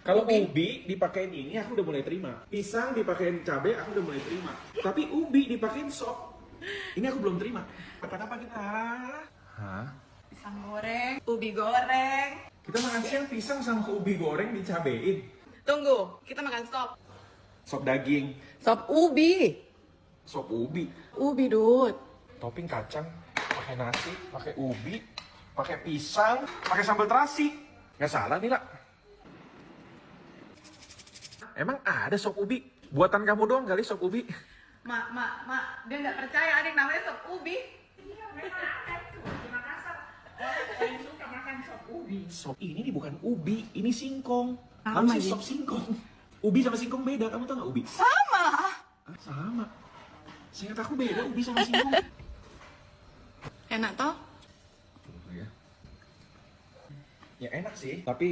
Kalau ubi dipakein ini aku udah mulai terima. Pisang dipakein cabai aku udah mulai terima. Tapi ubi dipakein sop, ini aku belum terima. Makan apa kita? Hah? Pisang goreng, ubi goreng. Kita makan siang pisang sama ubi goreng dicabein. Tunggu, kita makan sop. Sop daging, Sop ubi. sop ubi, Ubi, Dut. topping kacang, pakai nasi, pakai ubi, pakai pisang, pakai sambal terasi. Nggak salah nih, Lah. Emang ada sop ubi? Buatan kamu doang kali sop ubi. Mak, dia nggak percaya ada yang namanya sop ubi. Iya, memang ada itu di Makassar. Orang paling suka makan sop ubi. Sop ini bukan ubi, ini singkong. Sama, Kamu sih Ji. sop singkong. Ubi sama singkong beda, kamu tau nggak ubi? Sama. Ah, sama. Seingat aku beda ubi sama singkong. Enak toh? Ya enak sih, tapi